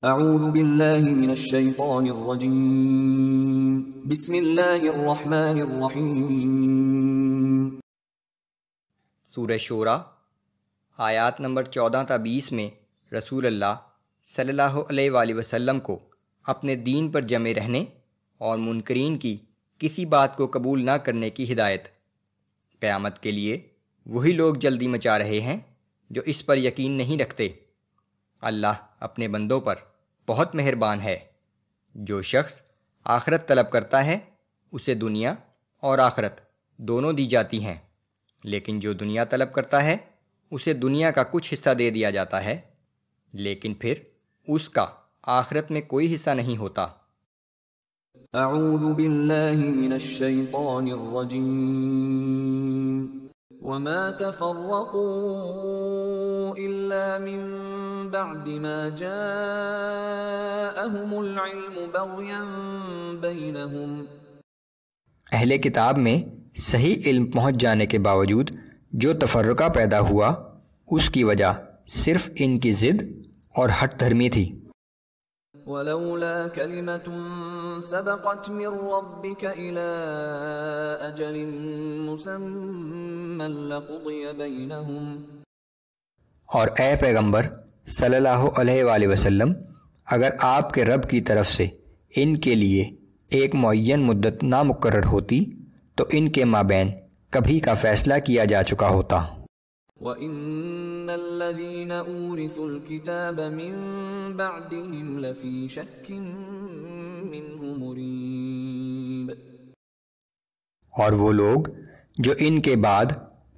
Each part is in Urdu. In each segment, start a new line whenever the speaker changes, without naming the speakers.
اعوذ باللہ من الشیطان الرجیم بسم اللہ الرحمن الرحیم۔
سورہ شورى آیات نمبر 14 تا 20 میں رسول اللہ صلی اللہ علیہ وآلہ وسلم کو اپنے دین پر جمے رہنے اور منکرین کی کسی بات کو قبول نہ کرنے کی ہدایت۔ قیامت کے لیے وہی لوگ جلدی مچا رہے ہیں جو اس پر یقین نہیں رکھتے۔ اللہ اپنے بندوں پر بہت مہربان ہے۔ جو شخص آخرت طلب کرتا ہے اسے دنیا اور آخرت دونوں دی جاتی ہیں، لیکن جو دنیا طلب کرتا ہے اسے دنیا کا کچھ حصہ دے دیا جاتا ہے، لیکن پھر اس کا آخرت میں کوئی حصہ نہیں ہوتا۔
اعوذ باللہ من الشیطان الرجیم وما تفرقوا الا من بعد ما جاءهم العلم بغیا بینہم۔
اہل کتاب میں صحیح علم پہنچ جانے کے باوجود جو تفرقہ پیدا ہوا اس کی وجہ صرف ان کی ضد اور ہٹ دھرمی تھی۔
ولولا كلمة سبقت من ربك إلى أجل مسمى لقضي بينهم۔
اور اے پیغمبر صلی اللہ علیہ وآلہ وسلم، اگر آپ کے رب کی طرف سے ان کے لیے ایک معین مدت نہ مقرر ہوتی تو ان کے مابین کبھی کا فیصلہ کیا جا چکا ہوتا۔
وَإِنَّ الَّذِينَ أُورِثُوا الْكِتَابَ مِن بَعْدِهِمْ لَفِي شَكٍّ مِّنْهُ مُرِيبٍ۔
اور وہ لوگ جو ان کے بعد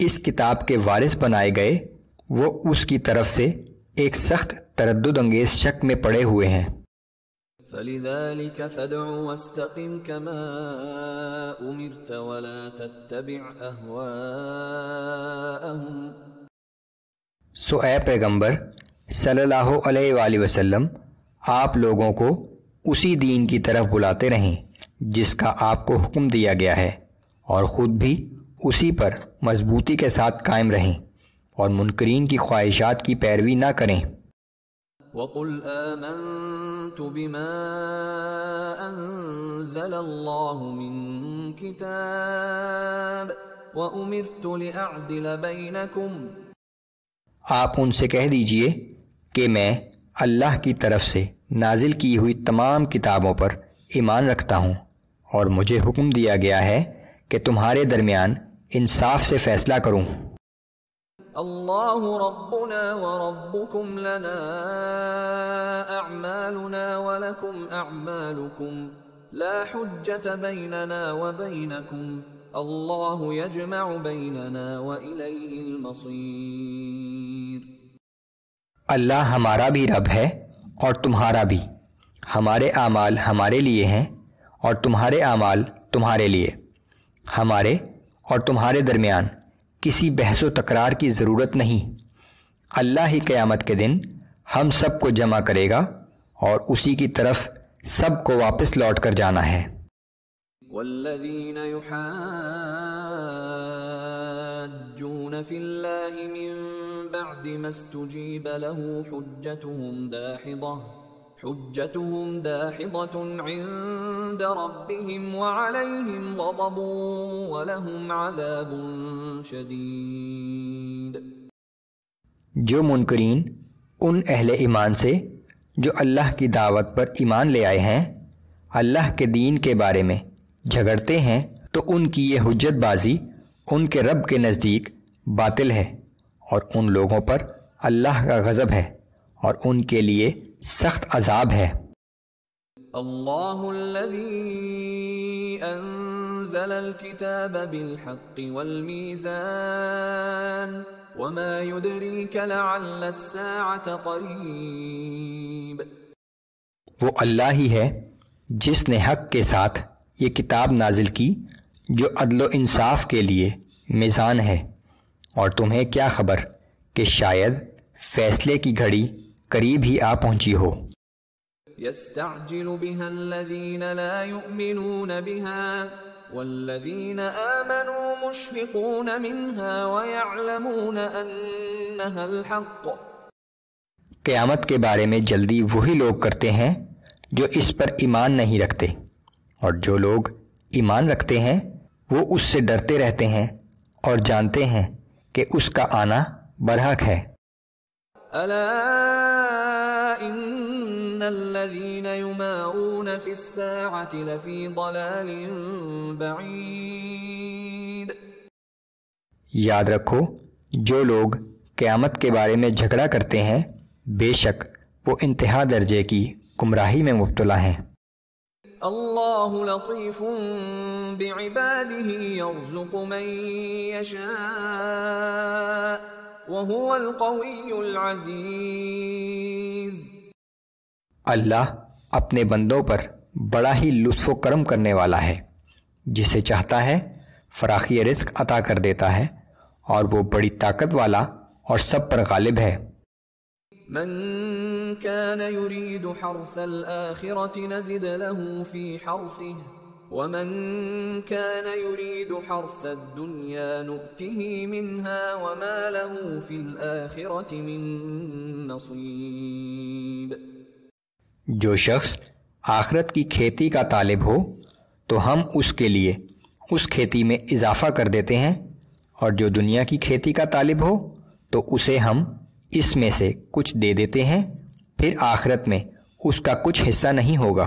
اس کتاب کے وارث بنائے گئے وہ اس کی طرف سے ایک سخت تردد انگیز شک میں پڑے ہوئے ہیں۔
فَلِذَلِكَ فَادْعُ وَاسْتَقِمْ كَمَا أُمِرْتَ وَلَا تَتَّبِعْ أَهْوَاءَهُمْ۔
سو اے پیغمبر صلی اللہ علیہ وآلہ وسلم، آپ لوگوں کو اسی دین کی طرف بلاتے رہیں جس کا آپ کو حکم دیا گیا ہے، اور خود بھی اسی پر مضبوطی کے ساتھ قائم رہیں اور منکرین کی خواہشات کی پیروی نہ کریں۔
وَقُلْ آمَنْتُ بِمَا أَنزَلَ اللَّهُ مِنْ كِتَابٍ وَأُمِرْتُ لِأَعْدِلَ بَيْنَكُمْ۔
آپ ان سے کہہ دیجئے کہ میں اللہ کی طرف سے نازل کی ہوئی تمام کتابوں پر ایمان رکھتا ہوں، اور مجھے حکم دیا گیا ہے کہ تمہارے درمیان انصاف سے فیصلہ کروں۔
اللہ ربنا وربکم لنا اعمالنا ولکم اعمالکم لا حجة بیننا وبینکم اللہ یجمع بیننا وإلیہ المصیر۔
اللہ ہمارا بھی رب ہے اور تمہارا بھی، ہمارے اعمال ہمارے لیے ہیں اور تمہارے اعمال تمہارے لیے، ہمارے اور تمہارے درمیان کسی بحث و تکرار کی ضرورت نہیں۔ اللہ ہی قیامت کے دن ہم سب کو جمع کرے گا اور اسی کی طرف سب کو واپس لوٹ کر جانا ہے۔
والذین یحاجون فی اللہ من بعد ما استجیب له حجتهم داحضة عند ربهم وعليهم غضب ولهم عذاب شدید۔
جو منکرین ان اہل ایمان سے جو اللہ کی دعوت پر ایمان لے آئے ہیں اللہ کے دین کے بارے میں جھگڑتے ہیں تو ان کی یہ حجت بازی ان کے رب کے نزدیک باطل ہے، اور ان لوگوں پر اللہ کا غضب ہے اور ان کے لیے سخت عذاب ہے۔
اللہ الذی انزل الكتاب بالحق والمیزان وما يدریک لعل الساعة قریب۔
وہ اللہ ہی ہے جس نے حق کے ساتھ یہ کتاب نازل کی جو عدل و انصاف کے لیے میزان ہے، اور تمہیں کیا خبر کہ شاید فیصلے کی گھڑی قریب ہی آ پہنچی ہو۔
يستعجل بها الذين لا يؤمنون بها والذين آمنوا مشفقون منها ويعلمون أنها الحق۔
قیامت کے بارے میں جلدی وہی لوگ کرتے ہیں جو اس پر ایمان نہیں رکھتے، اور جو لوگ ایمان رکھتے ہیں وہ اس سے ڈرتے رہتے ہیں اور جانتے ہیں کہ اس کا آنا برحق ہے۔
الا ان الذين يمارون في الساعة لفي ضلال بعید،
یاد رکھو جو لوگ قیامت کے بارے میں جھگڑا کرتے ہیں بے شک وہ انتہا درجے کی گمراہی میں مبتلا ہیں۔
اللہ لطیف بعباده يرزق من يشاء وهو القوی العزیز،
اللہ اپنے بندوں پر بڑا ہی لطف و کرم کرنے والا ہے، جسے چاہتا ہے فراخی رزق عطا کر دیتا ہے، اور وہ بڑی طاقت والا اور سب پر غالب ہے۔
من كان يريد حرث الآخرة نزد له في حرثه ومن كان يريد حرث الدنيا نؤته منها وما له في الآخرة من نصيب۔
جو شخص آخرت کی کھیتی کا طالب ہو تو ہم اس کے لیے اس کھیتی میں اضافہ کر دیتے ہیں، اور جو دنیا کی کھیتی کا طالب ہو تو اسے ہم اس میں سے کچھ دے دیتے ہیں، پھر آخرت میں اس کا کچھ حصہ نہیں ہوگا۔